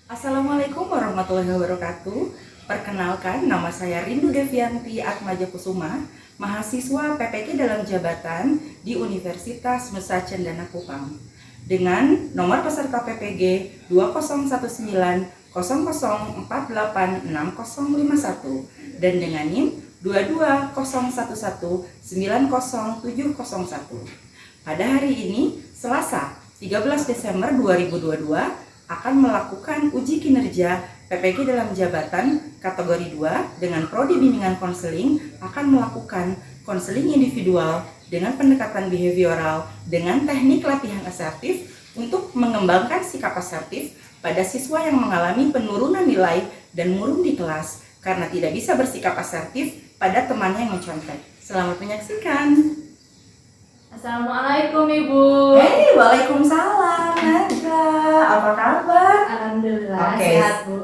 Assalamualaikum warahmatullahi wabarakatuh. Perkenalkan, nama saya Rindu Devianti Atmaja Kusuma, mahasiswa PPK dalam jabatan di Universitas Nusa Cendana Kupang. Dengan nomor peserta PPG 209100486051 dan dengan NIM 2201190701. Pada hari ini, Selasa 13 Desember 2022, akan melakukan uji kinerja PPG dalam jabatan kategori 2 dengan prodi bimbingan konseling, akan melakukan konseling individual dengan pendekatan behavioral dengan teknik latihan asertif untuk mengembangkan sikap asertif pada siswa yang mengalami penurunan nilai dan murung di kelas karena tidak bisa bersikap asertif pada temannya yang mencontek. Selamat menyaksikan. Assalamualaikum Ibu. Hey, waalaikumsalam Najla. Apa kabar? Alhamdulillah Oke, sehat Bu.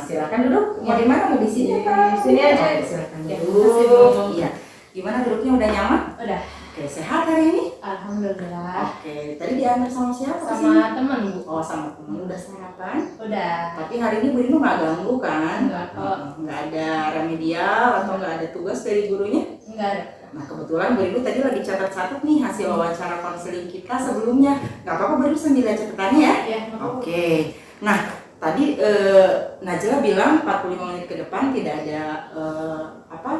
Silakan duduk. Mau di mana? Mau di sini apa? Di sini aja. Oke, silakan Ya, duduk. makasih, Bu. Iya. Gimana duduknya, udah nyaman? Udah. Oke, sehat hari ini? Alhamdulillah. Oke, tadi diantar sama siapa sih? Sama teman Bu. Oh, sama temen. Udah sarapan? Udah. Tapi hari ini Bu Rino nggak ganggu kan? Nggak kok. Nggak ada remedial atau nggak ada tugas dari gurunya? Enggak ada. Nah, kebetulan Bu Rino tadi lagi catat-catat nih hasil wawancara konseling kita sebelumnya. Nggak apa-apa Bu Rino sambil lihat catatannya ya? Ya, nggak Oke. Nah, tadi Najla bilang 45 menit ke depan tidak ada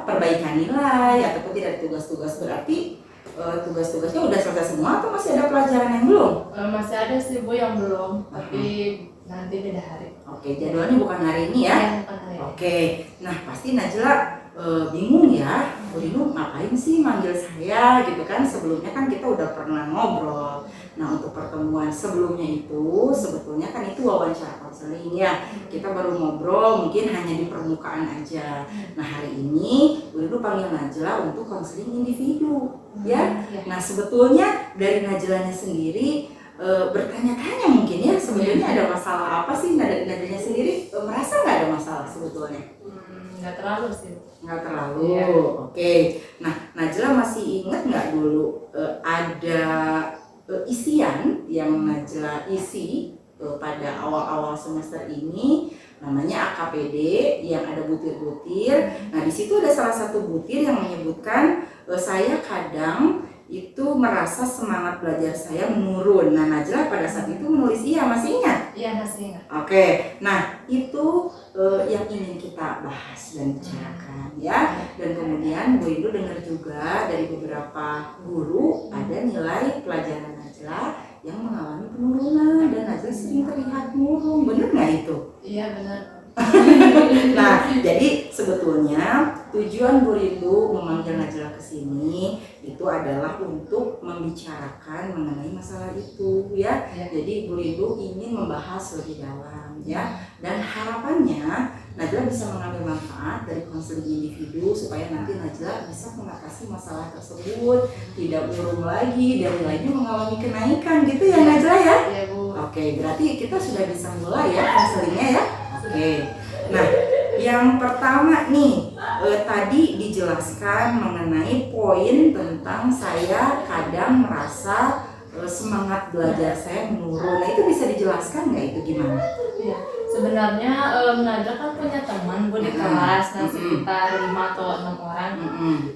perbaikan nilai ataupun tidak ada tugas-tugas, berarti tugas-tugasnya udah selesai semua atau masih ada pelajaran yang belum? Masih ada sih Bu yang belum, tapi nanti beda hari. Oke, jadwalnya bukan hari ini ya? Ya, bukan hari ini. Oke. Nah, pasti Najla bingung ya, Bu Rino ngapain sih manggil saya gitu kan? Sebelumnya kan kita udah pernah ngobrol. Nah, untuk pertemuan sebelumnya itu sebetulnya kan itu wawancara konseling ya. Kita baru ngobrol mungkin hanya di permukaan aja. Nah, hari ini Bu Rino panggil Najla untuk konseling individu ya. Nah, sebetulnya dari Najlanya sendiri bertanya-tanya mungkin ya, sebenarnya ada masalah apa sih? Najlanya sendiri merasa nggak ada masalah sebetulnya? Nggak terlalu sih. Nggak terlalu. Iya. Oke. Nah, Najla masih ingat nggak dulu ada isian yang Najla isi pada awal-awal semester ini, namanya AKPD yang ada butir-butir. Nah, di situ ada salah satu butir yang menyebutkan saya kadang itu merasa semangat belajar saya menurun. Nah, Najla pada saat itu menulis iya, masih ingat? Iya, masih ingat. Oke, nah itu yang ingin kita bahas dan bicarakan ya. Dan kemudian Bu Indu dengar juga dari beberapa guru ada nilai pelajaran Najla yang mengalami penurunan dan Najla sering terlihat murung. Bener nggak itu? Iya, benar. Nah, jadi sebetulnya tujuan Bu Rindu memanggil Najla ke sini itu adalah untuk membicarakan mengenai masalah itu ya. Jadi Bu Rindu ingin membahas lebih dalam ya. Dan harapannya Najla bisa mengambil manfaat dari konseling individu supaya nanti Najla bisa mengatasi masalah tersebut, tidak murung lagi dan nilainya mengalami kenaikan gitu ya Najla ya. Iya Bu. Oke, berarti kita sudah bisa mulai ya konselingnya ya. Oke, nah yang pertama nih tadi dijelaskan mengenai poin tentang saya kadang merasa semangat belajar saya menurun. Nah, itu bisa dijelaskan nggak itu gimana? Iya. Sebenarnya Najla kan punya teman Bu di kelas, nah sekitar 5 atau 6 orang.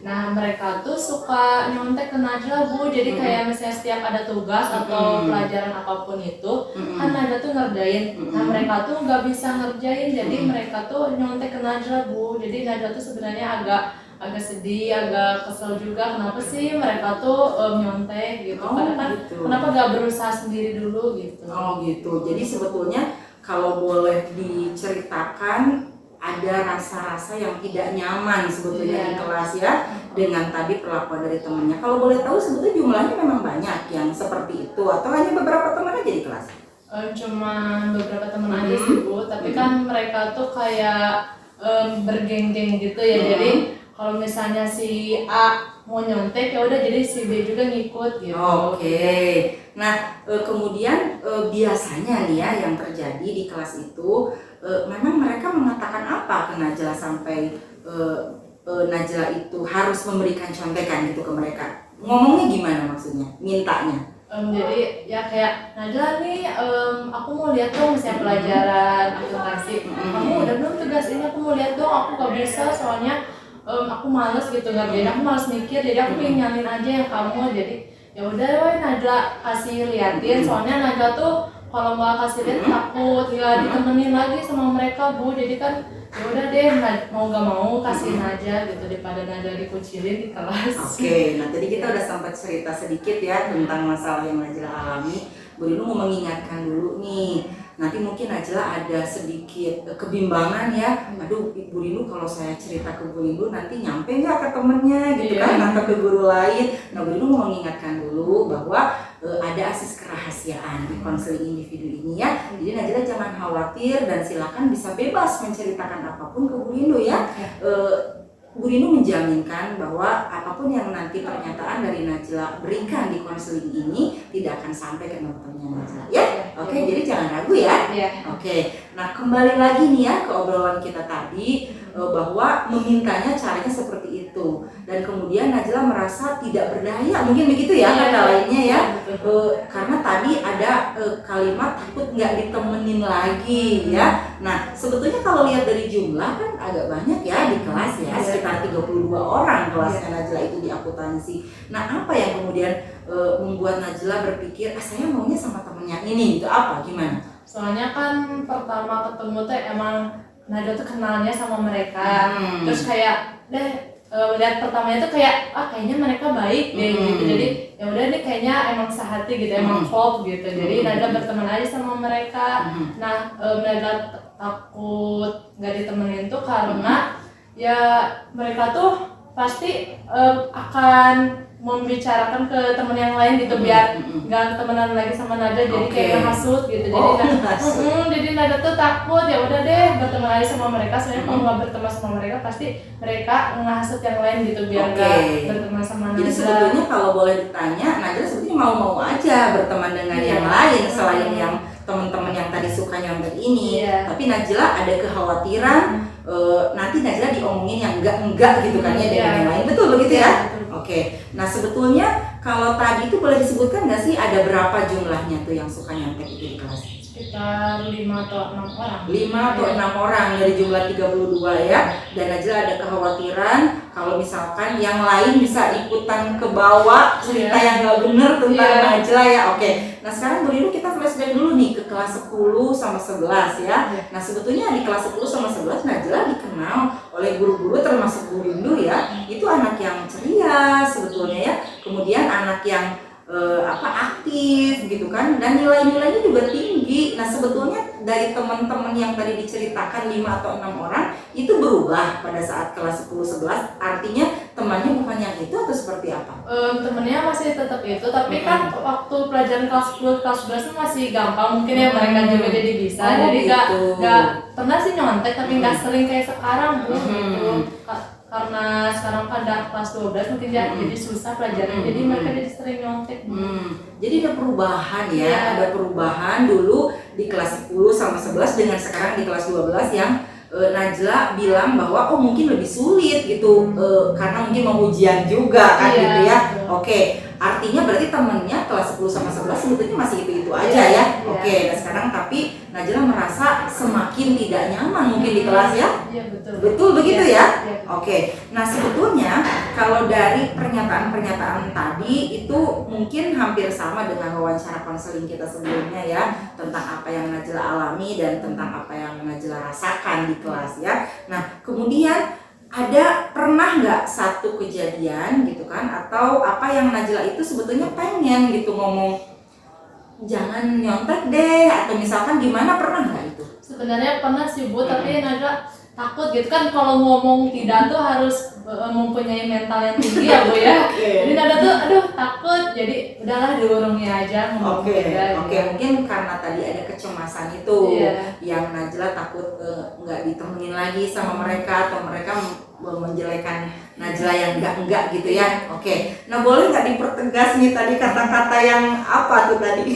Nah, mereka tuh suka nyontek ke Najla Bu, jadi kayak misalnya setiap ada tugas atau pelajaran apapun itu, kan Najla tuh ngerjain. Nah, mereka tuh nggak bisa ngerjain, jadi mereka tuh nyontek ke Najla Bu. Jadi Najla tuh sebenarnya agak sedih, agak kesel juga kenapa sih mereka tuh nyontek gitu. Padahal kan Gitu. kenapa nggak berusaha sendiri dulu gitu. Oh gitu, jadi sebetulnya kalau boleh diceritakan ada rasa-rasa yang tidak nyaman sebetulnya di kelas ya dengan tadi perlakuan dari temannya. Kalau boleh tahu sebetulnya jumlahnya memang banyak yang seperti itu atau hanya beberapa teman aja di kelas? Cuma beberapa teman aja sih Bu, tapi kan mereka tuh kayak bergeng-geng gitu ya. Jadi kalau misalnya si A mau nyontek ya udah jadi si B juga ngikut gitu. Oke. Nah, kemudian biasanya nih ya yang terjadi di kelas itu memang mereka mengatakan apa ke Najla sampai Najla itu harus memberikan contekan gitu ke mereka. Ngomongnya gimana maksudnya? Mintanya? Jadi ya kayak Najla nih, aku mau lihat dong misalnya pelajaran akuntansi. Kamu udah belum tugas ini? Aku mau lihat dong. Aku gak bisa soalnya aku males gitu ngerjain. Aku males mikir. Jadi aku pengen nyalin aja yang kamu. Jadi ya udah, woi Najla kasih liatin. Soalnya Najla tuh kalau nggak kasih lihat takut nggak ditemenin lagi sama mereka Bu. Jadi kan ya udah deh, mau gak mau kasihin aja gitu daripada Najla dikucilin di kelas. Oke, nah tadi kita udah sempat cerita sedikit ya tentang masalah yang Najla alami. Bu Rinu mau mengingatkan dulu nih, nanti mungkin Najla ada sedikit kebimbangan ya. Aduh, Bu Rinu kalau saya cerita ke Bu Rinu nanti nyampe nggak ke temennya gitu kan, atau ke guru lain. Nah, Bu Rinu mau mengingatkan dulu bahwa ada asas kerahasiaan di konseling individu ini ya. Jadi Najla jangan khawatir dan silakan bisa bebas menceritakan apapun ke Bu Rinu ya. Bu Rinu menjaminkan bahwa apapun yang nanti pernyataan dari Najla berikan di konseling ini tidak akan sampai ke teman-temannya Najla ya. Oke, jadi jangan ragu ya. Oke, nah kembali lagi nih ya ke obrolan kita tadi bahwa memintanya caranya seperti itu dan kemudian Najla merasa tidak berdaya, mungkin begitu ya kata lainnya ya. Karena tadi ada kalimat takut nggak ditemenin lagi ya. Nah sebetulnya kalau lihat dari jumlah kan agak banyak ya di kelas ya, sekitar 32 orang kelasnya Najla itu di akuntansi. Nah apa yang kemudian membuat Najla berpikir saya maunya sama temennya ini gitu, apa gimana? Soalnya kan pertama ketemu tuh emang Najla tuh kenalnya sama mereka, terus kayak lihat pertamanya tuh kayak kayaknya mereka baik deh gitu. Jadi ya udah nih kayaknya emang sehati gitu, emang klop gitu. Jadi Najla berteman aja sama mereka. Nah Najla takut nggak ditemenin tuh karena ya mereka tuh pasti akan membicarakan ke temen yang lain gitu biar nggak temenan lagi sama Najla, jadi kayak ngehasut gitu. Jadi Najla tuh takut, ya udah deh berteman aja sama mereka. Soalnya kalau nggak berteman sama mereka pasti mereka ngehasut yang lain gitu biar nggak berteman sama Najla. Jadi sebetulnya kalau boleh ditanya, Najla sebetulnya mau-mau aja berteman dengan yang lain selain yang teman-teman yang tadi suka nyontek ini. Tapi Najla ada kekhawatiran nanti Najla diomongin yang enggak gitu kan ya dengan yang lain. Betul begitu ya? Oke, nah sebetulnya kalau tadi itu boleh disebutkan nggak sih ada berapa jumlahnya tuh yang suka nyontek itu di kelas? Sekitar 5 atau 6 orang. 5 atau 6 orang dari jumlah 32 ya. Dan Najla ada kekhawatiran kalau misalkan yang lain bisa ikutan ke bawah cerita yang nggak benar tentang Najla ya. Oke, nah sekarang Bu Rinu kita flashback dulu nih ke kelas 10 sama 11 ya. Nah sebetulnya di kelas 10 sama 11 Najla dikenal oleh guru-guru termasuk Bu Rinu ya. Itu anak yang ceria sebetulnya ya. Kemudian anak yang aktif gitu kan, dan nilai-nilainya juga tinggi. Nah sebetulnya dari teman-teman yang tadi diceritakan 5 atau 6 orang itu berubah pada saat kelas 10-11, artinya temannya bukan yang itu atau seperti apa? Temennya masih tetap itu, tapi kan waktu pelajaran kelas 10, kelas 11 itu masih gampang mungkin ya, mereka juga jadi bisa. Jadi gak pernah sih nyontek, tapi gak sering kayak sekarang Bu gitu. Karena sekarang kan udah kelas 12 mungkin jadi susah pelajaran, jadi mereka jadi sering nyontek. Jadi ada perubahan ya, ada perubahan dulu di kelas 10 sama 11 dengan sekarang di kelas 12 yang Najla bilang bahwa mungkin lebih sulit gitu, karena mungkin mau ujian juga kan gitu ya. Oke, artinya berarti temennya kelas 10 sama 11 sebetulnya masih itu aja ya. Oke, nah sekarang tapi Najla merasa semakin tidak nyaman mungkin di kelas ya. Betul begitu ya. Oke, nah sebetulnya kalau dari pernyataan-pernyataan tadi itu mungkin hampir sama dengan wawancara konseling kita sebelumnya ya, tentang apa yang Najla alami dan tentang apa yang Najla rasakan di kelas ya. Nah kemudian ada pernah nggak satu kejadian gitu kan, atau apa yang Najla itu sebetulnya pengen gitu ngomong jangan nyontek deh, atau misalkan gimana, pernah nggak itu? Sebenarnya pernah sih Bu, tapi Najla takut gitu kan, kalau ngomong tidak tuh harus mempunyai mental yang tinggi ya Bu ya. Jadi Najla tuh aduh takut, jadi udahlah diurungi aja ngomong tidak. Mungkin karena tadi ada kecemasan itu yang Najla takut nggak ditemenin lagi sama mereka, atau mereka menjelekan Najla yang enggak gitu ya. Nah boleh nggak dipertegas nih tadi kata-kata yang apa tuh tadi?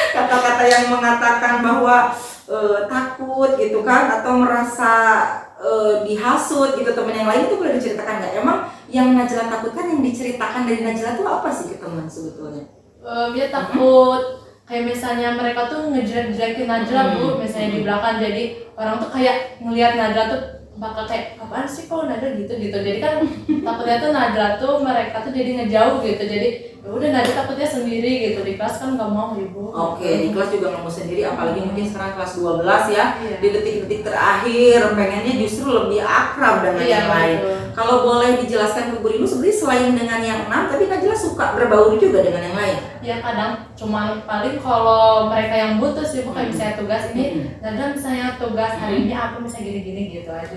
Kata-kata yang mengatakan bahwa takut gitu kan, atau merasa dihasut gitu teman yang lain, itu boleh diceritakan nggak? Emang yang Najla takutkan, yang diceritakan dari Najla itu apa sih ke teman sebetulnya? Dia takut kayak misalnya mereka tuh ngejelek-jelekin Najla Bu, misalnya di belakang, jadi orang tuh kayak ngelihat Najla tuh bakal kayak apaan sih kok Najla gitu. Jadi kan takutnya tuh Najla tuh mereka tuh jadi ngejauh gitu, jadi ya udah Najla takutnya sendiri gitu, di kelas kan nggak mau ibu. Oke, di kelas juga nggak mau sendiri, apalagi mungkin sekarang kelas 12 ya. Iya. Di detik-detik terakhir pengennya justru lebih akrab dengan yang lain. Betul. Kalau boleh dijelaskan ke Bu Rinu, sebenarnya selain dengan yang 6, tapi Najla suka berbaur juga dengan yang lain. Ya kadang cuman paling kalau mereka yang butuh sih Bu, kayak misalnya tugas ini, Najla misalnya tugas hari ini apa misalnya gini-gini gitu aja.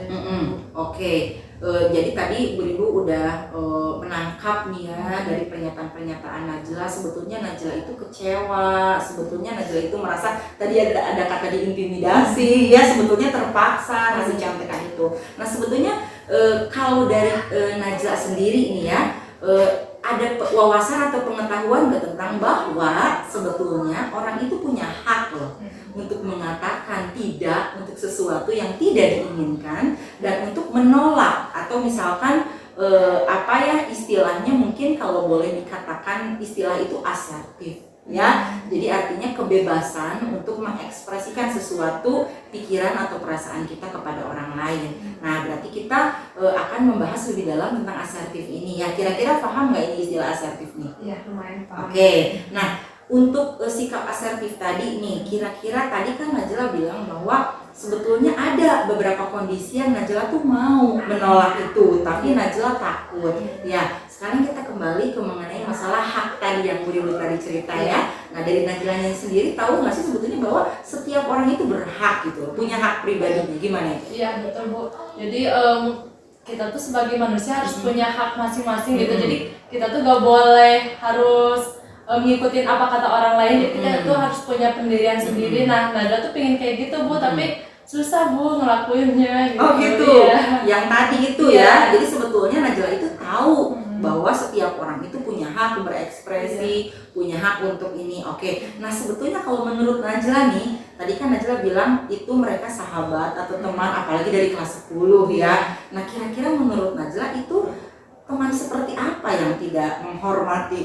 Oke. Jadi tadi Bu Rinu udah menangkap nih ya dari pernyataan-pernyataan Najla. Sebetulnya Najla itu kecewa, sebetulnya Najla itu merasa tadi ada kata diintimidasi, ya sebetulnya terpaksa ngasih contekan itu. Nah sebetulnya kalau dari Najla sendiri nih ya, ada wawasan atau pengetahuan nggak tentang bahwa sebetulnya orang itu punya hak loh untuk mengatakan tidak untuk sesuatu yang tidak diinginkan dan untuk menolak, atau misalkan apa ya istilahnya, mungkin kalau boleh dikatakan istilah itu asertif ya. Jadi artinya kebebasan untuk mengekspresikan sesuatu pikiran atau perasaan kita kepada orang lain. Nah berarti kita akan membahas lebih dalam tentang asertif ini ya. Kira-kira paham nggak ini istilah asertif nih? Iya lumayan paham. Oke. Nah untuk sikap asertif tadi nih, kira-kira tadi kan Najla bilang bahwa sebetulnya ada beberapa kondisi yang Najla tuh mau menolak itu, tapi Najla takut. Ya, sekarang kita kembali ke mengenai masalah hak tadi yang Bu Rinu tadi cerita ya. Nah dari Najlanya sendiri tahu nggak sih sebetulnya bahwa setiap orang itu berhak gitu, punya hak pribadinya, gimana itu? Iya betul Bu. Jadi kita tuh sebagai manusia harus punya hak masing-masing gitu. Jadi kita tuh gak boleh harus ngikutin apa kata orang lain, jadi kita tuh harus punya pendirian sendiri. Nah Najla tuh pengen kayak gitu Bu, tapi susah Bu ngelakuinnya gitu. Oh gitu, ya. Yang tadi itu ya. Jadi sebetulnya Najla itu tahu bahwa setiap orang itu punya hak berekspresi, punya hak untuk ini. Oke. Nah sebetulnya kalau menurut Najla nih, tadi kan Najla bilang itu mereka sahabat atau teman, apalagi dari kelas 10 ya. Nah kira-kira menurut Najla itu teman seperti apa yang tidak menghormati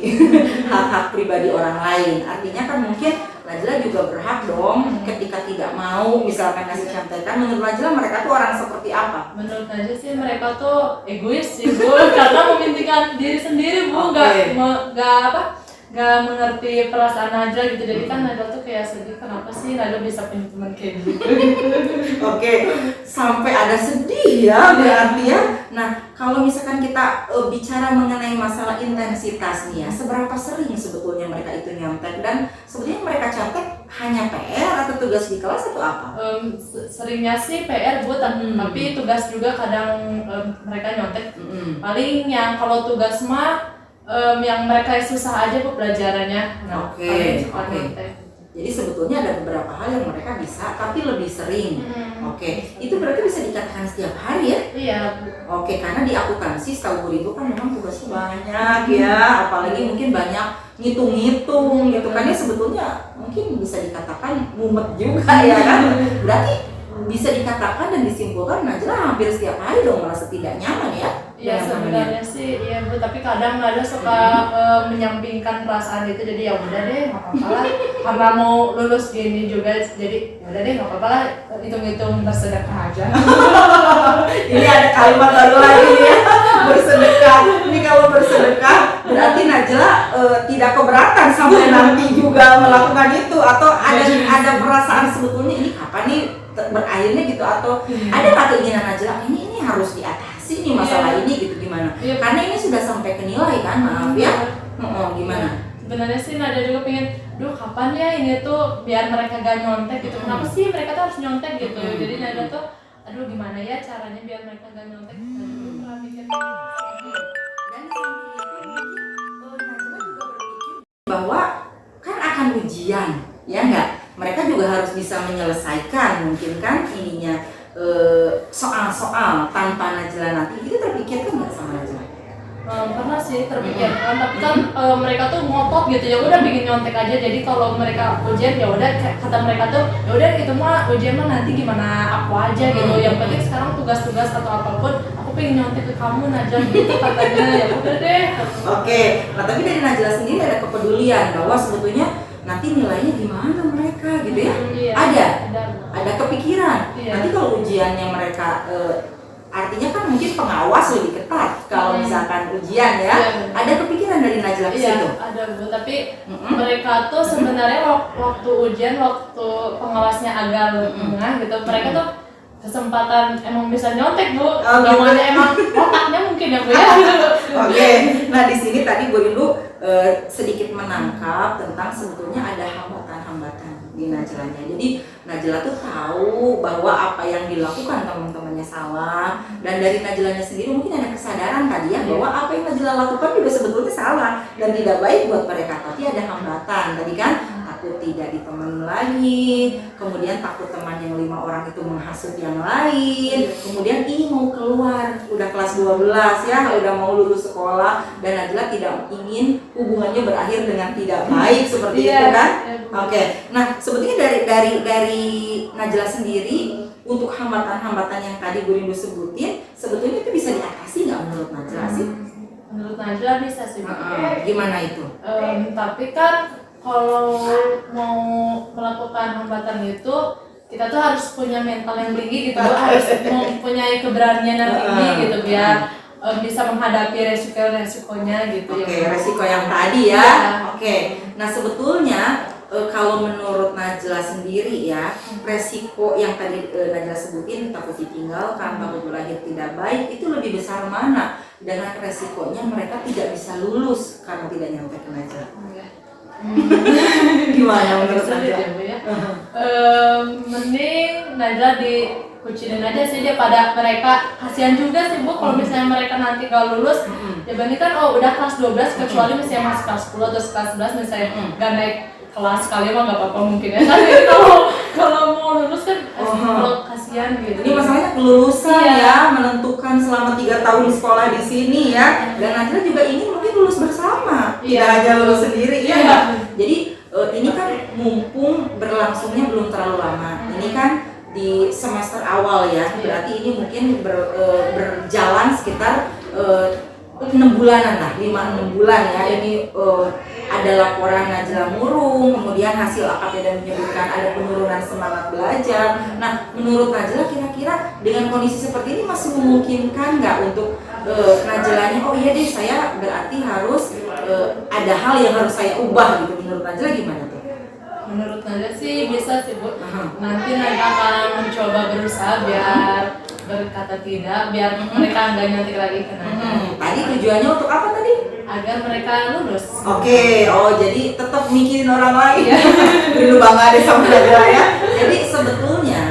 hak-hak pribadi orang lain? Artinya kan mungkin Najla juga berhak dong ketika tidak mau misalkan ngasih contekan. Menurut Najla mereka tuh orang seperti apa? Menurut Najla sih mereka tuh egois sih Bu, karena mementingkan diri sendiri Bu, nggak mengerti perasaan Najla gitu. Jadi kan Najla tuh kayak sedih, kenapa sih Najla bisa punya teman kayak gitu. Oke, sampai ada sedih ya berarti ya. Nah kalau misalkan kita bicara mengenai masalah intensitas nih ya, seberapa sering sebetulnya mereka itu nyontek, dan sebetulnya mereka contek hanya PR atau tugas di kelas atau apa? Seringnya sih PR Bu, tapi tugas juga kadang mereka nyontek. Paling yang kalau tugas mah yang mereka susah aja Bu pelajarannya. Nah, Oke. nyontek. Jadi sebetulnya ada beberapa hal yang mereka bisa, tapi lebih sering. Oke, itu berarti bisa dikatakan setiap hari ya? Iya. Oke, karena di akuntansi setahu Bu Rinu kan memang tugasnya banyak ya, apalagi mungkin banyak ngitung-ngitung gitu kan ya, sebetulnya mungkin bisa dikatakan mumet juga ya kan. Berarti bisa dikatakan dan disimpulkan Najla hampir setiap hari dong merasa tidak nyaman ya? Iya sebenarnya sih iya Bu, tapi kadang Najla suka menyampingkan perasaan itu, jadi ya udah deh nggak apa-apa lah, karena mau lulus gini juga, jadi ya udah deh nggak apa-apa lah, hitung-hitung bersedekah aja. Ini ada kalimat baru lagi ya, bersedekah. Ini kalau bersedekah berarti Najla tidak keberatan sampai nanti juga melakukan itu, atau ada perasaan sebetulnya ini kapan nih berakhirnya gitu, atau ada nggak keinginan Najla ini harus diatasi nih masalah ini gitu, gimana? Karena ini sudah sampai ke nilai kan, maaf ya. Gimana? Sebenarnya sih Najla juga pengen, duh kapan ya ini tuh biar mereka gak nyontek gitu. Kenapa sih mereka tuh harus nyontek gitu? Jadi Najla tuh, aduh gimana ya caranya biar mereka gak nyontek? Najla pernah mikir. Dan di samping itu mungkin Najla juga berpikir bahwa kan akan ujian, ya enggak? Mereka juga harus bisa menyelesaikan mungkin kan ininya soal-soal tanpa Najla nanti. Itu terpikirkan nggak sama Najla? Pernah sih terpikirkan, tapi kan mereka tuh ngotot gitu, ya udah bikin nyontek aja. Jadi kalau mereka ujian ya udah kata mereka tuh ya udah itu mah ujian mah nanti gimana aku aja gitu. Yang penting sekarang tugas-tugas atau apapun aku pengen nyontek ke kamu Najla gitu katanya. Ya udah deh. Oke, nah tapi dari Najla sendiri ada kepedulian bahwa sebetulnya nanti nilainya gimana mereka gitu ya? Iya, Ada kepikiran. Iya. Nanti kalau ujiannya mereka artinya kan mungkin pengawas lebih ketat kalau misalkan ujian ya. Iya. Ada kepikiran dari Najla ke Iya, situ? ada Bu, tapi mereka tuh sebenarnya waktu ujian, waktu pengawasnya agak lengah gitu, mereka tuh kesempatan emang bisa nyontek Bu, namanya emang otaknya mungkin ya Bu ya. Oke, nah di sini tadi Bu Rindu sedikit menangkap tentang sebetulnya ada hambatan-hambatan di Najlanya. Jadi Najla tuh tahu bahwa apa yang dilakukan teman-temannya salah, dan dari Najlanya sendiri mungkin ada kesadaran tadi ya bahwa apa yang Najla lakukan juga sebetulnya salah dan tidak baik buat mereka, tapi ada hambatan tadi kan, takut tidak ditemenin lagi, kemudian takut teman yang 5 orang itu menghasut yang lain, kemudian ini mau keluar, udah kelas 12 ya, udah mau lulus sekolah, dan Najla tidak ingin hubungannya berakhir dengan tidak baik seperti itu kan? Oke, nah sebetulnya dari Najla sendiri untuk hambatan-hambatan yang tadi Bu Rindu sebutin, sebetulnya itu bisa diatasi nggak menurut Najla sih? Menurut Najla bisa sih Bu. Gimana itu? Tapi kan kalau mau melakukan hambatan itu kita tuh harus punya mental yang tinggi gitu, harus mempunyai keberanian yang tinggi gitu biar bisa menghadapi resikonya gitu. Oke, resiko yang tadi ya. Oke, nah sebetulnya kalau menurut Najla sendiri ya, resiko yang tadi Najla sebutin, takut ditinggalkan, takut berakhir tidak baik, itu lebih besar mana dengan resikonya mereka tidak bisa lulus karena tidak nyampe ke Najla? Gimana menurut Najla? Ya? Mending Najla dikucilin aja sih dia, pada mereka kasihan juga sih Bu kalau misalnya mereka nanti gak lulus. Ya kan udah kelas 12 kecuali misalnya masih kelas 10 atau kelas 11 misalnya gak naik kelas sekali mah gak apa-apa mungkin ya. Tapi kalau mau lulus kan kalau kasihan gitu. Ini masalahnya kelulusan ya, menentukan selama 3 tahun sekolah di sini ya. Dan Najla juga ingin mungkin lulus bersama, tidak hanya lulus sendiri ya. Jadi ini kan mumpung berlangsungnya belum terlalu lama. Ini kan di semester awal ya, berarti ini mungkin berjalan sekitar 6 bulanan lah, 5-6 bulan ya. Ini ada laporan Najla murung, kemudian hasil AKP menyebutkan ada penurunan semangat belajar. Nah, menurut Najla kira-kira dengan kondisi seperti ini masih memungkinkan nggak untuk Najlanya, oh iya deh saya berarti harus ada hal yang harus saya ubah gitu. Menurut Najla gimana tuh? Menurut Najla sih bisa sih Bu. Nanti Najla akan mencoba berusaha biar berkata tidak, biar mereka nggak nyontek lagi ke Najla. Tadi tujuannya untuk apa tadi? Agar mereka lulus. Oke, oh jadi tetap mikirin orang lain. Dulu bangga deh sama Najla ya. Jadi sebetulnya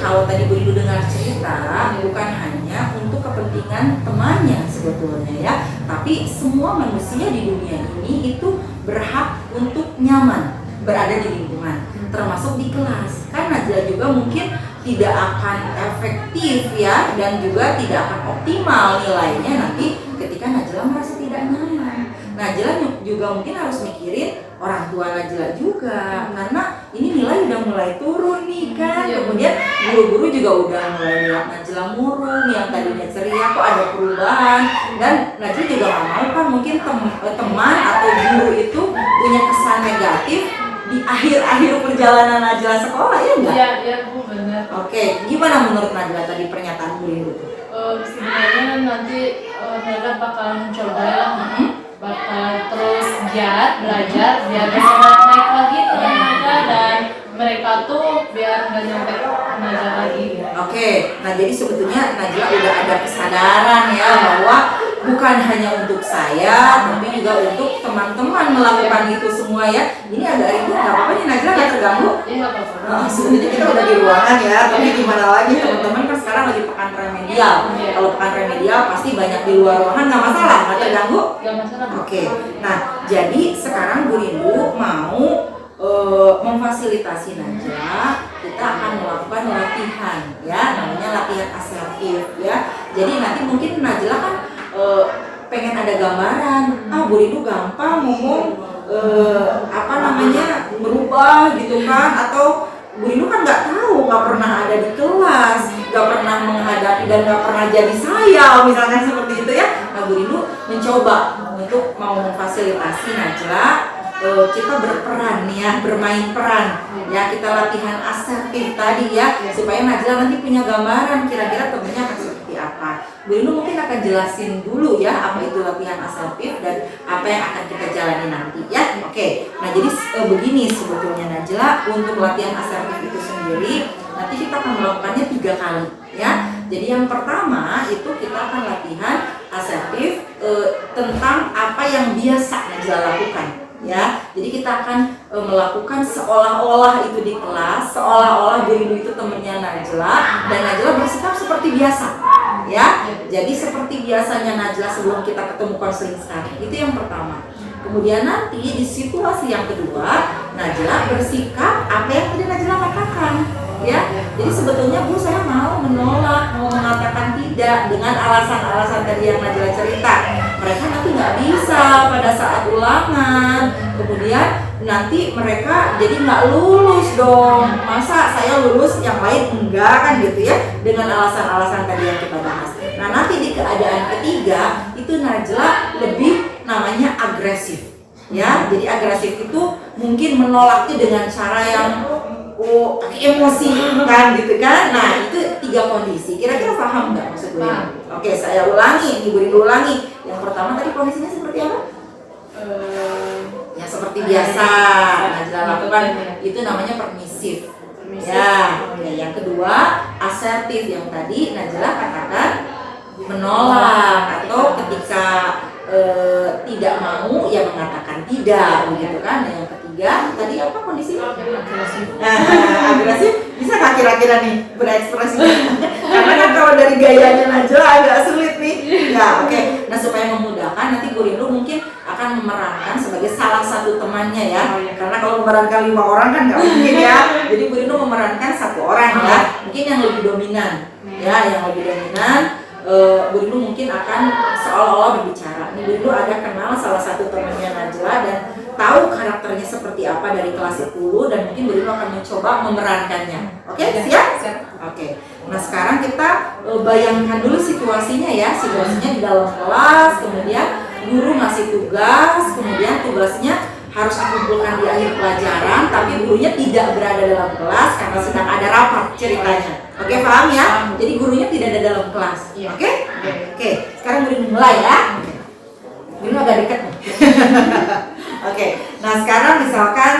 kalau tadi Bu Rindu dengar cerita, bukan hanya untuk kepentingan temannya sebetulnya ya, tapi semua manusia di dunia ini itu berhak untuk nyaman berada di lingkungan, termasuk di kelas. Kan Najla juga mungkin tidak akan efektif ya, dan juga tidak akan optimal nilainya nanti ketika Najla merasa tidak nyaman. Najla juga mungkin harus mikirin orang tua Najla juga, karena ini nilai udah mulai turun nih kan. Kemudian guru-guru juga udah mulai lihat Najla murung, yang tadinya ceria kok ada perubahan. Dan Najla juga gak mau kan mungkin teman atau guru itu punya kesan negatif di akhir-akhir perjalanan Najla sekolah, ya enggak? Iya Bu, benar. Oke, gimana menurut Najla tadi pernyataan Bu Rindu? Sebenarnya nanti Najla bakal mencoba ya, bakal terus giat belajar biar bisa naik lagi nilai Najla, dan mereka tuh biar nggak nyampe Najla lagi. Oke, nah jadi sebetulnya Najla udah ada kesadaran ya bahwa bukan hanya untuk saya, tapi juga untuk teman-teman melakukan itu semua ya. Ini agak ribut, nggak apa-apa nih Najla, nggak terganggu? Iya nggak apa-apa. Nah, sebetulnya kita udah di ruangan ya, tapi gimana lagi, teman-teman kan sekarang lagi pekan remedial. Kalau pekan remedial pasti banyak di luar ruangan, nggak masalah, nggak terganggu? Nggak masalah. Oke, nah jadi sekarang Bu Rindu mau memfasilitasi Najla, kita akan melakukan latihan ya, namanya latihan asertif ya. Jadi nanti mungkin Najla kan pengen ada gambaran, Bu Rindu gampang ngomong berubah gitu kan, atau Bu Rindu kan nggak tahu, nggak pernah ada di kelas. nggak pernah menghadapi dan nggak pernah jadi saya, misalkan seperti itu ya. Nah, Bu Rindu mencoba untuk mau memfasilitasi Najla, kita berperan nih ya, bermain peran ya, kita latihan asertif tadi ya, supaya Najla nanti punya gambaran kira-kira temennya akan seperti apa. Bu Rindu mungkin akan jelasin dulu ya apa itu latihan asertif dan apa yang akan kita jalani nanti ya. Oke, nah jadi begini sebetulnya Najla, untuk latihan asertif itu sendiri nanti kita akan melakukannya 3 kali ya. Jadi yang pertama itu kita akan latihan asertif tentang apa yang biasa Najla lakukan ya. Jadi kita akan melakukan seolah-olah itu di kelas, seolah-olah Bu Rindu itu temennya Najla dan Najla bersikap seperti biasa ya. Jadi seperti biasanya Najla sebelum kita ketemu konseling sekarang. Itu yang pertama. Kemudian nanti di situasi yang kedua Najla bersikap apa yang tadi Najla katakan ya. Jadi sebetulnya Bu, saya mau menolak, mau mengatakan tidak dengan alasan-alasan tadi yang Najla cerita. Mereka nanti nggak bisa pada saat ulangan, kemudian nanti mereka jadi nggak lulus dong. Masa saya lulus yang lain enggak, kan gitu ya, dengan alasan-alasan tadi yang kita bahas. Nah nanti di keadaan ketiga itu Najla lebih namanya agresif ya. Jadi agresif itu mungkin menolaknya dengan cara yang emosi kan gitu kan. Nah itu 3 kondisi. Kira-kira paham nggak maksud gue? Oke, saya ulangi, Ibu Rindu ulangi. Yang pertama tadi kondisinya seperti apa? Ya seperti biasa Najla lakukan, itu namanya permisif. Ya, yang kedua asertif, yang tadi Najla katakan menolak atau ketika tidak mau ya mengatakan tidak begitu kan. Yang ketiga tadi apa kondisinya? Agresif. Bisa nggak kira-kira nih berekspresi? Karena kan kalau dari gayanya Najla agak sulit nih ya. Oke. Nah supaya memudahkan nanti Bu Rindu mungkin akan memerankan sebagai salah satu temannya ya. Karena kalau memerankan 5 orang kan nggak mungkin ya. Jadi Bu Rindu memerankan 1 orang ya, mungkin yang lebih dominan ya. Yang lebih dominan Bu Rindu mungkin akan seolah-olah berbicara. Nih Bu Rindu ada kenal salah satu temannya Najla dan tahu karakternya seperti apa dari kelas 10 dan mungkin Bu Rindu akan mencoba memerankannya. Oke, siap? Oke. Nah sekarang kita bayangkan dulu situasinya ya. Situasinya di dalam kelas, kemudian guru ngasih tugas, kemudian tugasnya harus dikumpulkan di akhir pelajaran, tapi gurunya tidak berada dalam kelas karena sedang ada rapat ceritanya. Oke, paham ya? Jadi gurunya tidak ada dalam kelas. Oke? Oke, sekarang Bu Rindu mulai ya. Bu Rindu agak dekat nih. Oke, nah sekarang misalkan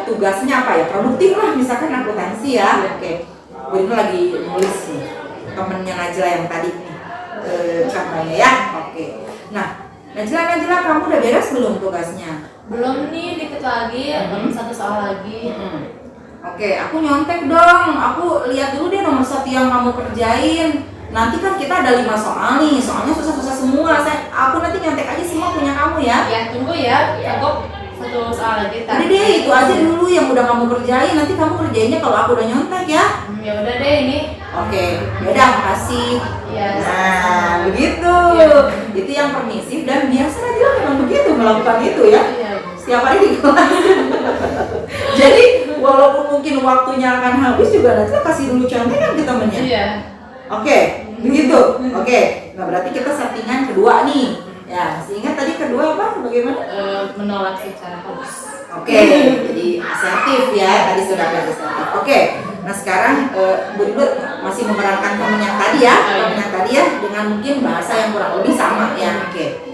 tugasnya apa ya? Produktif lah, misalkan akuntansi ya. Oke, Bu Rindu lagi nulis nih, temennya Najla yang tadi nih, contohnya ya. Oke, nah Najla, kamu udah beres belum tugasnya? Belum nih, dikit lagi, 1 soal lagi. Oke, aku nyontek dong. Aku lihat dulu deh nomor 1 yang kamu kerjain. Nanti kan kita ada 5 soal nih, soalnya susah-susah semua. Aku nanti nyontek aja semua punya kamu ya. Ya, tunggu ya. Aku 1 soal lagi. Udah deh, itu aja dulu yang udah kamu kerjain. Nanti kamu kerjainnya kalau aku udah nyontek ya. Ya udah deh ini. Oke, yaudah makasih. Ya. Nah, begitu. Itu yang permisif dan biasa dia memang begitu melakukan itu ya. Setiap hari di kelas. Jadi walaupun mungkin waktunya akan habis juga nanti kasih dulu contekan ke temennya. Iya. Oke, begitu. Oke, nah berarti kita settingan kedua nih. Ya, masih ingat tadi kedua apa? Bagaimana? Menolak secara halus. Oke, jadi asertif ya. Tadi sudah ada asertif. Oke, nah sekarang Bu Rindu masih memerankan temen yang tadi ya, temen yang tadi ya, dengan mungkin bahasa yang kurang lebih sama ya. Oke.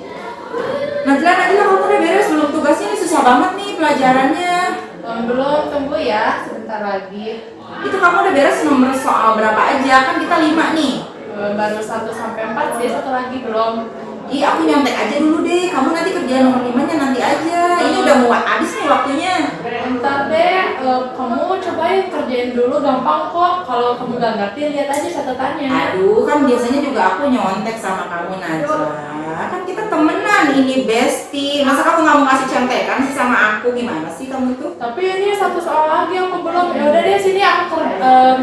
Najla, kamu udah beres belum tugasnya? Ini susah banget nih pelajarannya. Belum, tunggu ya, sebentar lagi. Itu kamu udah beres nomor soal berapa aja? Kan kita 5 nih. Baru 1 sampai 4 sih, 1 lagi belum. Ih, aku nyontek aja dulu deh. Kamu nanti kerjaan nomor 5-nya nanti aja. Ini udah mau habis nih waktunya. Bentar deh, kamu cobain kerjain dulu, gampang kok. Kalau kamu gak ngerti, lihat aja catatannya. Aduh, kan biasanya juga aku nyontek sama kamu Najla. Kan kita temenan, ini bestie. Masa kamu gak mau ngasih contekan sih sama aku? Gimana sih kamu tuh? Tapi ini 1 soal lagi aku belum. Ya udah deh, sini aku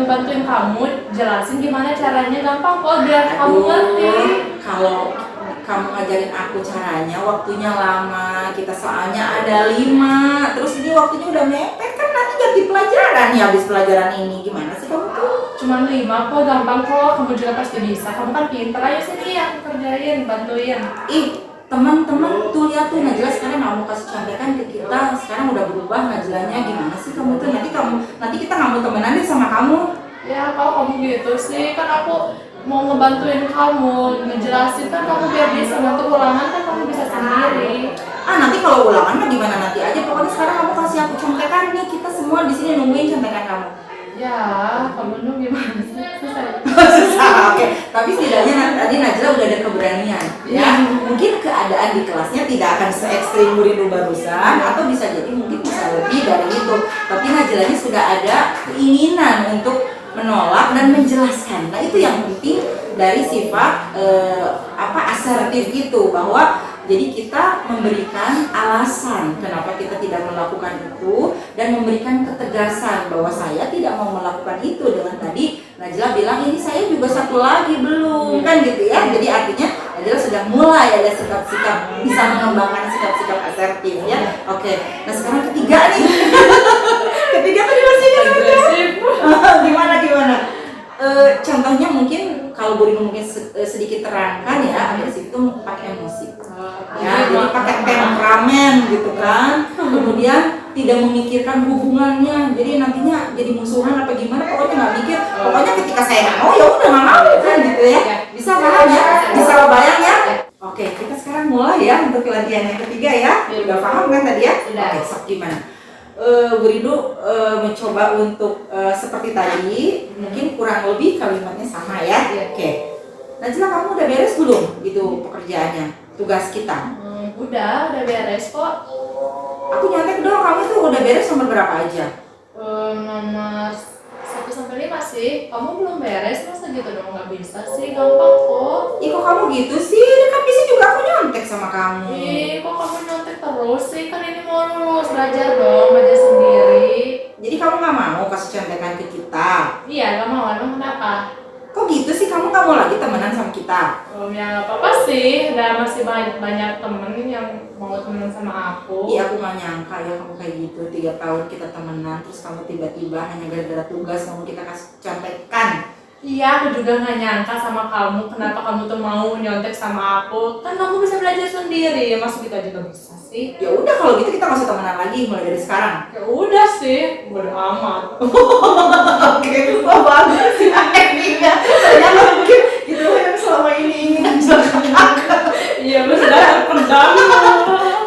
bantuin kamu jelasin gimana caranya, gampang kok biar kamu ngerti. Kalau kamu ngajarin aku caranya, waktunya lama, kita soalnya ada 5, terus ini waktunya udah mepet, kan nanti ganti pelajaran ya habis pelajaran ini. Gimana sih kamu tuh? Cuman 5 kok, gampang kok, kamu juga pasti bisa. Kamu kan pintar, ayo sini aku kerjain, bantuin. Ih, teman-teman tuh lihat tuh Najla sekarang mau kasih contekan ke kita. Sekarang udah berubah Najlanya, gimana sih kamu tuh? Nanti kita nggak mau temenan deh sama kamu. Ya kalau kamu gitu sih, kan aku mau ngebantuin kamu, ngejelasin kan kamu biar bisa, nanti ulangan kan kamu bisa sendiri. Nanti kalau ulangan mah gimana nanti aja. Pokoknya sekarang kamu kasih aku contekan nih. Kita semua di sini nungguin contekan kamu. Ya, kamu dong gimana sih? Susah. Susah, oke. Tapi setidaknya tadi Najla udah ada keberanian, ya. Mungkin keadaan di kelasnya tidak akan se-ekstrim Buridu barusan, atau bisa jadi mungkin bisa lebih dari itu. Tapi Najlanya sudah ada keinginan untuk menolak dan menjelaskan. Nah itu yang penting dari sifat asertif itu, bahwa jadi kita memberikan alasan kenapa kita tidak melakukan itu dan memberikan ketegasan bahwa saya tidak mau melakukan itu. Dengan tadi Najla bilang ini saya juga satu lagi belum, kan gitu ya. Jadi artinya Najla sudah mulai ada sikap-sikap, bisa mengembangkan sikap-sikap asertif ya. Oke, nah sekarang ketiga nih. Ketiga tadi masih agresif. Gimana? Contohnya mungkin kalau Bu Rinu mungkin sedikit terangkan ya, agresif itu pakai emosi. Ya, jadi pakai temperamen gitu kan. Kemudian tidak memikirkan hubungannya, jadi nantinya jadi musuhan apa gimana, pokoknya nggak mikir. Pokoknya ketika saya nggak mau ya udah nggak mau kan gitu ya. Bisa paham ya? Bisa bayang ya? Oke, kita sekarang mulai ya untuk latihan yang ketiga ya. Udah paham kan tadi ya? Oke, sok gimana? Bu Rinu mencoba untuk seperti tadi, mungkin kurang lebih kalimatnya sama ya. Oke. Najla, kamu udah beres belum gitu pekerjaannya, tugas kita? Udah beres kok. Aku nyantek dong, kamu tuh udah beres nomor berapa aja? Nomor 1-5 sih. Kamu belum beres, masa gitu dong? Nggak bisa sih, gampang kok. Ih kok kamu gitu sih? Kan bisa juga aku nyontek sama kamu. Ih, kok kamu nyontek terus sih? Kan ini mau lulus, belajar dong, belajar sendiri. Jadi kamu nggak mau kasih contekan ke kita? Iya, nggak mau. Emang kenapa? Kok gitu sih, kamu nggak mau lagi temenan sama kita? Ya nggak apa-apa sih, udah masih banyak temen yang mau temenan sama aku. Iya, aku nggak nyangka ya kamu kayak gitu. 3 tahun kita temenan, terus kamu tiba-tiba hanya gara-gara tugas kamu kita kasih contekan. Iya, aku juga nggak nyangka sama kamu. Kenapa kamu tuh mau nyontek sama aku? Kan kamu bisa belajar sendiri, ya masuk gitu aja nggak bisa sih. Ya udah kalau gitu kita nggak usah temenan lagi mulai dari sekarang. Ya udah sih, bodo amat. Oke, wah bagus sih tekniknya. Ternyata mungkin itu yang selama ini ingin kakak. Iya, sudah terpendam.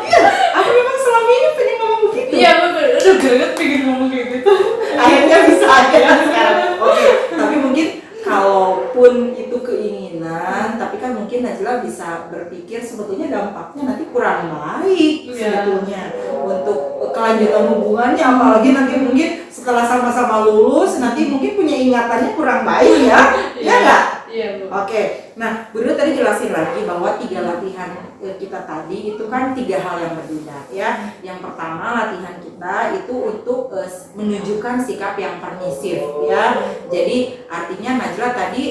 Iya, aku memang selama ini pengen ngomong begitu. Iya, udah greget pengen ngomong kayak gitu. Akhirnya bisa aja sekarang. Oke, tapi mungkin kalaupun itu keinginan, tapi kan mungkin Najla bisa berpikir sebetulnya dampaknya nanti kurang baik sebetulnya untuk kelanjutan hubungannya, apalagi nanti mungkin setelah sama-sama lulus nanti mungkin punya ingatannya kurang baik ya. Iya nggak? Iya, Bu. Oke, nah Bu Rinu tadi jelasin lagi bahwa 3 latihan kita tadi itu kan 3 hal yang berbeda ya. Yang pertama latihan kita itu untuk menunjukkan sikap yang permisif ya. Jadi artinya Najla tadi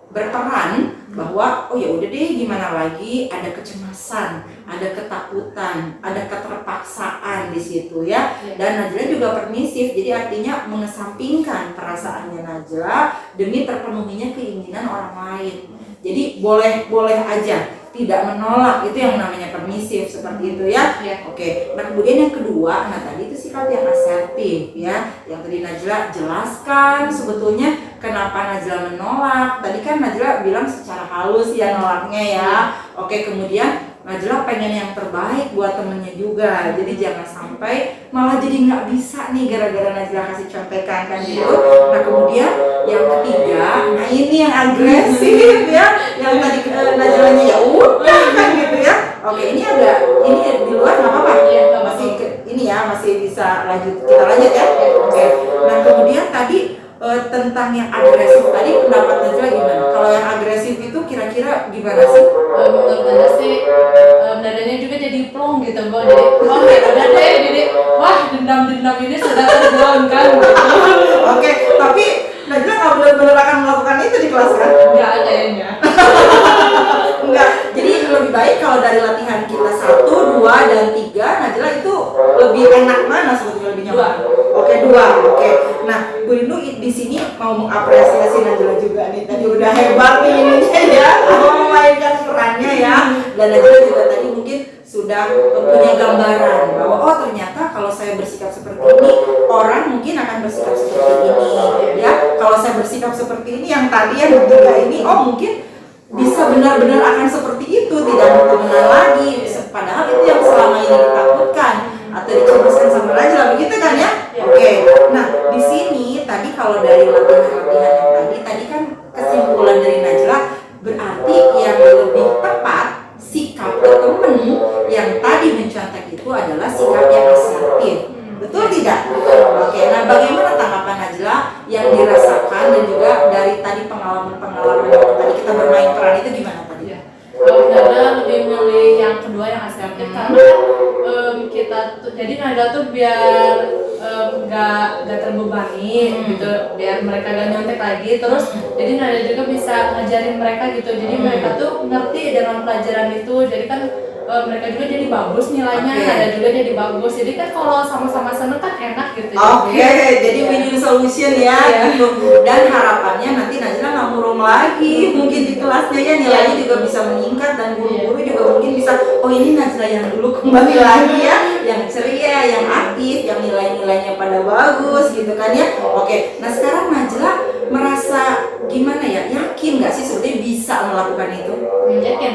berperan bahwa oh ya udah deh gimana lagi, ada kecemasan, ada ketakutan, ada keterpaksaan di situ ya. Dan Najla juga permisif, jadi artinya mengesampingkan perasaannya Najla demi terpenuhinya keinginan orang lain. Jadi boleh aja, tidak menolak, itu yang namanya permisif seperti itu ya. Oke. Nah kemudian yang kedua, nah tadi itu sikap yang asertif ya. Yang tadi Najla jelaskan sebetulnya kenapa Najla menolak. Tadi kan Najla bilang secara halus ya nolaknya ya. Oke, kemudian Najla pengen yang terbaik buat temennya juga. Jadi jangan sampai malah jadi nggak bisa nih gara-gara Najla kasih contekan kan gitu. Nah kemudian yang ketiga, nah ini yang agresif ya. Yang tadi Najlanya ya udah kan gitu ya. Oke, ini di luar nggak apa-apa. Masih ini ya, masih bisa lanjut. Kita lanjut ya. Oke. Nah kemudian tadi tentang yang agresif tadi pendapat Najla gimana? Kalau yang agresif itu kira-kira gimana sih? Menurut Najla sih nadanya juga jadi plong gitu, Mbak. Jadi plong ya udah deh, jadi wah dendam ini sudah terbuangkan gitu. Oke, tapi Najla nggak benar-benar akan melakukan itu di kelas kan? Nggak kayaknya. Enggak. Jadi lebih baik kalau dari latihan kita 1, 2, dan 3 Najla itu lebih enak mana sebetulnya lebih nyaman? 2. Oke, 2. Oke. Nah Bu Rinu di sini mau mengapresiasi Najla juga nih, tadi udah hebat nih ininya ya, memainkan perannya ya, dan Najla juga tadi mungkin sudah punya gambaran bahwa oh ternyata kalau saya bersikap seperti ini orang mungkin akan bersikap seperti ini ya, kalau saya bersikap seperti ini yang tadi yang bertiga ini oh mungkin bisa benar-benar akan seperti itu, tidak berkenan lagi, padahal itu yang selama ini ditakutkan atau dicemaskan sama Najla, begitu kan ya? Oke. Nah di sini tadi kalau dari latihan-latihan yang tadi kan kesimpulan dari Najla berarti yang lebih tepat sikap ke temen yang tadi mencontek itu adalah sikap yang asertif, betul tidak? Oke. Nah bagaimana tanggapan Najla yang dirasakan dan juga dari tadi pengalaman-pengalaman yang tadi kita bermain peran itu gimana tadi? Najla lebih milih yang kedua yang asertif karena kita tuh jadi Najla tuh biar nggak terbebani gitu, biar mereka gak nyontek lagi, terus jadi Najla juga bisa ngajarin mereka gitu, jadi mereka tuh ngerti dengan pelajaran itu, jadi kan mereka juga jadi bagus nilainya, Najla juga jadi bagus, jadi kan kalau sama-sama seneng kan enak gitu. Jadi win-win solution ya gitu. Dan harapannya nanti Najla nggak murung lagi mungkin di kelasnya ya, nilainya juga bisa meningkat dan guru-guru juga mungkin bisa oh ini Najla yang dulu kembali lagi ya, yang ceria, yang aktif, yang nilai-nilainya pada bagus gitu kan ya. Oke, nah sekarang Najla merasa gimana ya, yakin nggak sih sebetulnya bisa melakukan itu? Yakin.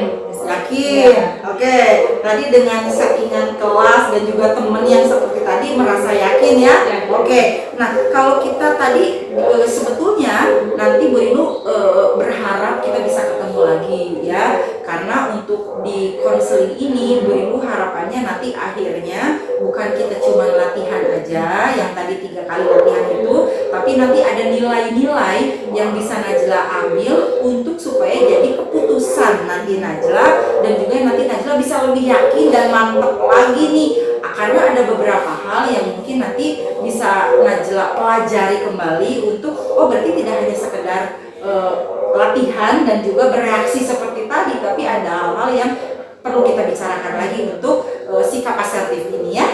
Oke. Tadi dengan settingan kelas dan juga temen yang seperti tadi merasa yakin ya. Oke. Nah kalau kita tadi sebetulnya nanti Bu Rinu berharap kita bisa ketemu lagi ya, karena untuk di konseling ini Bu Rinu harapannya nanti akhirnya bukan kita cuma latihan aja yang tadi 3 kali latihan itu, tapi nanti ada nilai-nilai yang bisa Najla ambil untuk supaya jadi keputusan nanti Najla, dan juga nanti Najla bisa lebih yakin dan mantep lagi nih, karena ada beberapa hal yang mungkin nanti bisa Najla pelajari kembali untuk oh berarti tidak hanya sekedar latihan dan juga bereaksi seperti tadi, tapi ada hal-hal yang perlu kita bicarakan lagi untuk sikap asertif ini ya.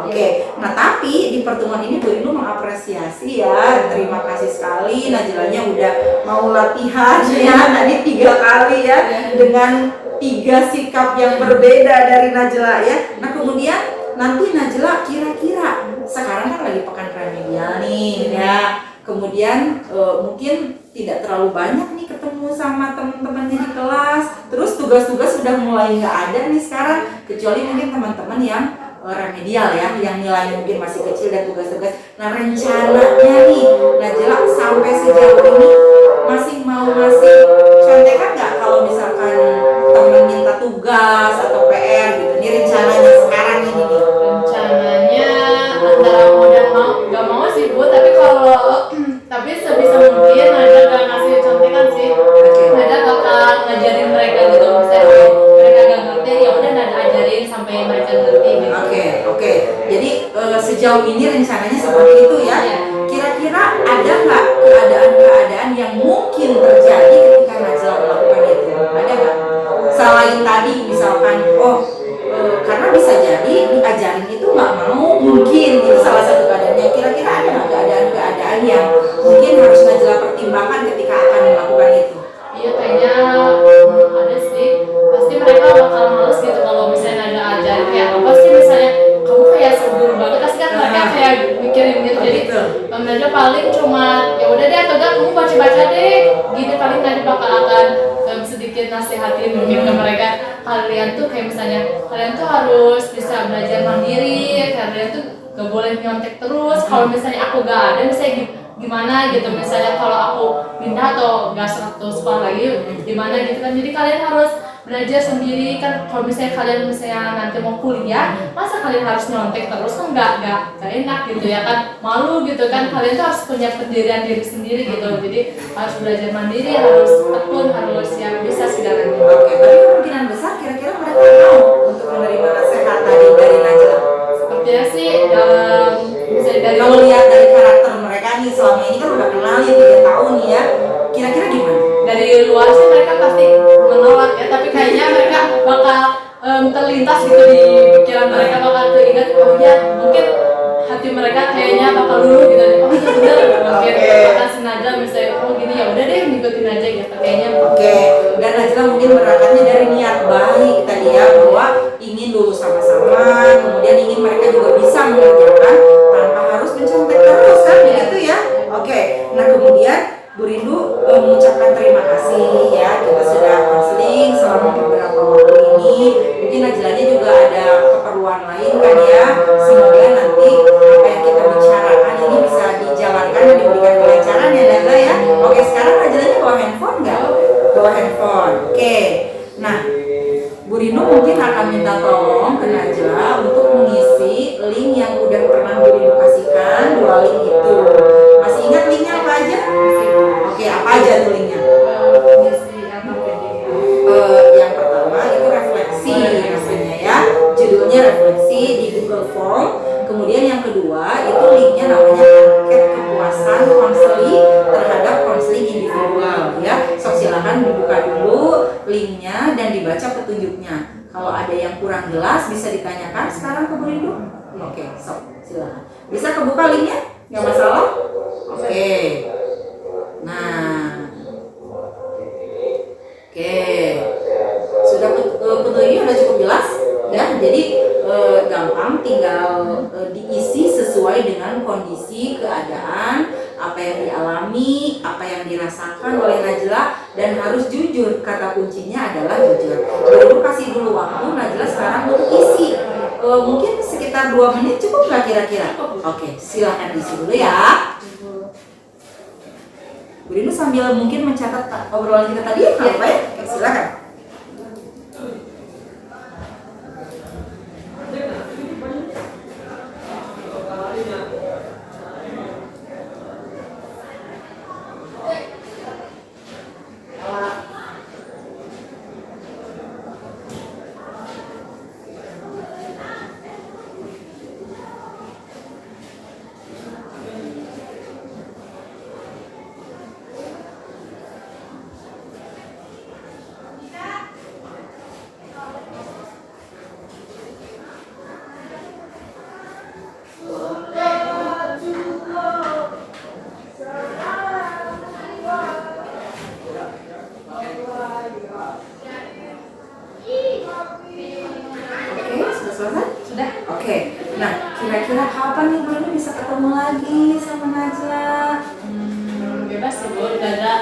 Oke. Nah tapi di pertemuan ini Bu Rinu mengapresiasi ya, terima kasih sekali Najlanya udah mau latihan ya tadi 3 kali ya dengan 3 sikap yang berbeda dari Najla ya. Nah kemudian nanti Najla kira-kira sekarang kan lagi pekan remedial nih ya, kemudian mungkin tidak terlalu banyak nih ketemu sama teman-temannya di kelas, terus tugas-tugas sudah mulai nggak ada nih sekarang, kecuali mungkin teman-teman yang remedial ya, yang nilainya mungkin masih kecil dan tugas-tugas. Nah rencananya nih Najla sampai sejauh ini masih mau ngasih contekan nggak kalau misalkan temen minta tugas atau PR gitu? Ini rencananya sekarang ini nih. Rencananya antara mau dan mau, nggak mau sih Bu, tapi kalau tapi sebisa mungkin Najla gak ngasih contekan sih. Najla bakal ngajarin mereka gitu, misalnya mereka gak ngerti ya udah Najla ajarin sampai mereka ngerti gitu. Oke. Jadi sejauh ini rencananya seperti itu ya. Kira-kira ada nggak keadaan-keadaan yang mungkin terjadi ketika Najla melakukan itu? Ada nggak? Selain tadi misalkan karena bisa jadi diajarin itu nggak mau, mungkin itu salah satu keadaannya. Kira-kira ada nggak keadaan-keadaan yang mungkin harus Najla pertimbangkan ketika akan melakukan itu? Iya kayaknya ada sih. Pasti mereka bakal males gitu kalau misalnya Najla ajarin kayak apa sih, misalnya kamu kayak sebelum banget, pasti kan mereka kayak mikirin gitu. Jadi Najla paling cuma ya udah deh, atau enggak kamu baca-baca deh gini, paling Najla bakal akan sedikit nasihatin mungkin ke mereka, kalian tuh kayak misalnya kalian tuh harus bisa belajar mandiri, kalian tuh gak boleh nyontek terus, kalau misalnya aku gak ada misalnya gimana gitu, misalnya kalau aku pindah atau gak satu sekolah lagi gimana gitu kan, jadi kalian harus belajar sendiri kan. Kalau misalnya kalian nanti mau kuliah, masa kalian harus nyontek terus kan gak enak gitu ya kan, malu gitu kan, kalian tuh harus punya pendirian diri sendiri gitu, jadi harus belajar mandiri, harus tekun, harus yang bisa segalanya. Oke, tapi kemungkinan besar kira-kira mereka mau untuk menerima nasihat tadi dari Najla? Sepertinya sih bisa dari kalau lihat dari karakter mereka nih selama ini kan udah kenal ya 3 tahun nih ya, kira-kira gimana? Dari luar sih mereka pasti menolak ya, tapi kayaknya mereka bakal terlintas gitu di pikiran mereka, bakal keinget oh ya mungkin hati mereka kayaknya bakal dulu gitu, oh iya bener mungkin nyaman, kemudian ingin mereka juga bisa mengerjakan tanpa harus mencontek terus kan begitu ya. Oke, nah kemudian Bu Rindu mengucapkan terima kasih ya, kita sudah konseling selama beberapa waktu ini. Mungkin Najlanya juga ada keperluan lain kan ya. Semoga nanti apa yang kita bicarakan ini bisa dijalankan dan diberikan kelancaran ya Najla ya. Oke, sekarang Najlanya bawa handphone nggak? Bawa handphone. Oke, nah Bu Rindu mungkin akan minta tolong ke Najla untuk mengisi link yang udah pernah Bu Rindu kasihkan, 2 link itu. Masih ingat linknya apa aja? Oke, apa aja tuh linknya? Yang pertama itu refleksi rasanya ya, judulnya refleksi di Google Form. Kemudian yang kedua itu linknya namanya angket kepuasan konseling terhadap konseling individual ya. So silakan dibuka dulu linknya dan dibaca petunjuknya. Kalau ada yang kurang jelas bisa ditanyakan sekarang ke Bu Rindu. Oke, so silakan. Bisa kebuka linknya? Nggak masalah? Oke. Nah, oke, sudah petunjuknya sudah cukup jelas ya. Jadi gampang, tinggal diisi sesuai dengan kondisi keadaan apa yang dialami, apa yang dirasakan oleh Najla, dan harus jujur. Kata kuncinya adalah jujur. Baru kasih dulu waktu Najla sekarang untuk isi. Mungkin sekitar 2 menit cukup nggak kira-kira? Oke, silahkan isi dulu ya. Bu Rindu sambil mungkin mencatat obrolan kita tadi apa ya? Silakan. Oke, nah kira-kira kapan nih Bu Rindu bisa ketemu lagi sama Najla? Bebas sih Bu, udah ada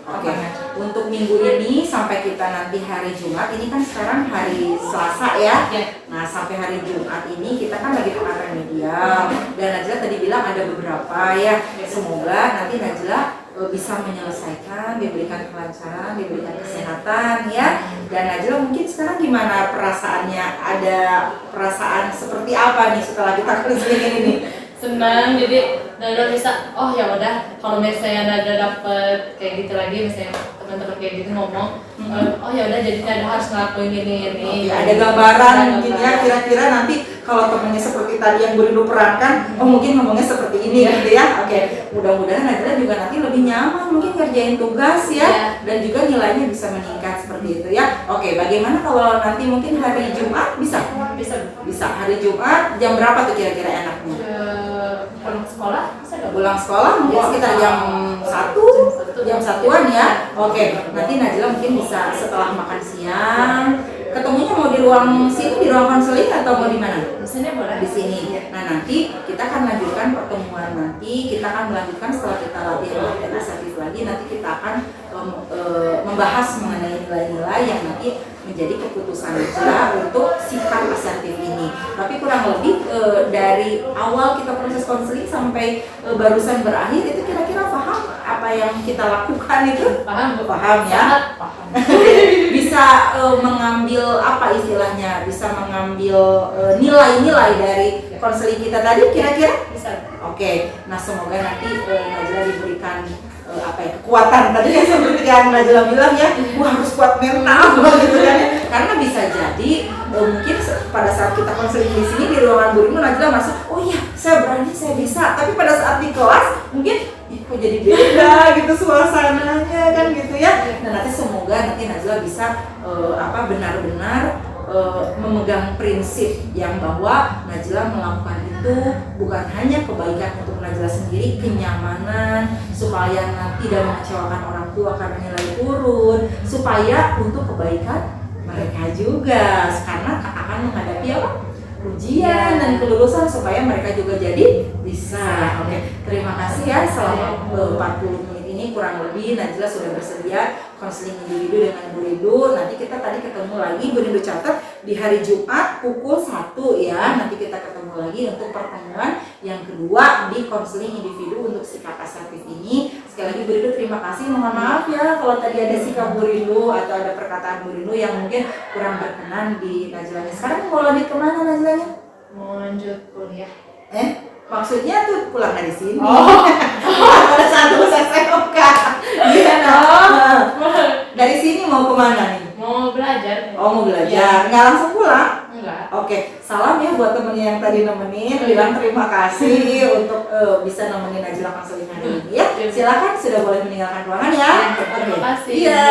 Oke, untuk minggu ini sampai kita nanti hari Jumat, ini kan sekarang hari Selasa ya. Nah sampai hari Jumat ini kita kan lagi tekanan media, dan Najla tadi bilang ada beberapa ya. Semoga nanti Najla bisa menyelesaikan, diberikan kelancaran, diberikan kesehatan ya. Dan Najla mungkin sekarang gimana perasaannya? Ada perasaan seperti apa nih setelah kita konseling ini nih? senang, jadi Nada bisa, oh ya udah kalau misalnya Nada dapet kayak gitu lagi, misalnya teman-teman kayak gitu ngomong, oh ya udah jadi Nada harus ngelakuin ini. Ada gambaran mungkin ya, kira-kira nanti kalau temennya seperti tadi yang Bu Rindu perankan, oh mungkin ngomongnya seperti ini gitu ya. Oke, mudah-mudahan Najla juga nanti lebih nyaman mungkin ngerjain tugas ya, dan juga nilainya bisa meningkat seperti itu ya. Oke, bagaimana kalau nanti mungkin hari Jumat bisa hari Jumat jam berapa tuh kira-kira enaknya? Pulang sekolah bisa nggak? Pulang sekolah mungkin sekitar jam 1, jam 1-an ya. Oke, nanti Najla mungkin bisa setelah makan siang. Ketemunya mau di ruang sini, di ruang konseling atau mau di mana? Di sini boleh. Di sini. Nah nanti kita akan lanjutkan pertemuan nanti. Kita akan melanjutkan setelah kita latihan asertif lagi. Nanti kita akan membahas mengenai nilai-nilai yang nanti menjadi keputusan Najla untuk sikap asertif ini. Tapi kurang lebih dari awal kita proses konseling sampai barusan berakhir itu kira-kira paham apa yang kita lakukan itu? Paham ya? Paham. Bisa mengambil apa istilahnya? Bisa mengambil nilai-nilai dari konseling kita tadi kira-kira? Bisa. Oke. Nah semoga nanti Najla diberikan kekuatan tadi kan seperti yang Najla bilang ya, wah harus kuat mental gitu kan ya. Karena bisa jadi mungkin pada saat kita konseling di sini di ruangan Bu Rindu Najla masuk, oh iya saya berani, saya bisa. Tapi pada saat di kelas mungkin kok jadi beda gitu suasananya kan gitu ya. Nah nanti semoga nanti Najla bisa benar-benar memegang prinsip yang bahwa Najla melakukan itu bukan hanya kebaikan untuk Najla sendiri, kenyamanan, supaya nanti tidak mengecewakan orang tua karena nilai turun, supaya untuk kebaikan mereka juga, karena akan ujian dan kelulusan supaya mereka juga jadi bisa. Oke, terima kasih ya selama 40 menit ini kurang lebih Najla sudah bersedia konseling individu dengan Bu Rindu. Nanti kita tadi ketemu lagi, Bu Rindu catat di hari Jumat pukul 1 ya. Nanti kita ketemu lagi untuk pertemuan yang kedua di konseling individu untuk sikap asertif ini. Sekali lagi Bu Rindu terima kasih. Mohon maaf ya kalau tadi ada sikap Bu Rindu atau ada perkataan Bu Rindu yang mungkin kurang berkenan di Najlanya. Sekarang mau lanjut kemana Najlanya? Mau lanjut kuliah. Maksudnya tuh pulang dari sini. Oh. Pada saat lulus SMK. Gimana? Dari sini mau kemana nih? Mau belajar. Oh, mau belajar. Nggak langsung pulang? Enggak. Oke, salam ya buat temennya yang tadi nemenin. Bilang terima kasih untuk bisa nemenin Najla konseling hari ini ya. Silakan sudah boleh meninggalkan ruangan ya. Terima kasih. Iya.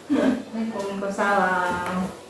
Assalamualaikum. Waalaikumsalam.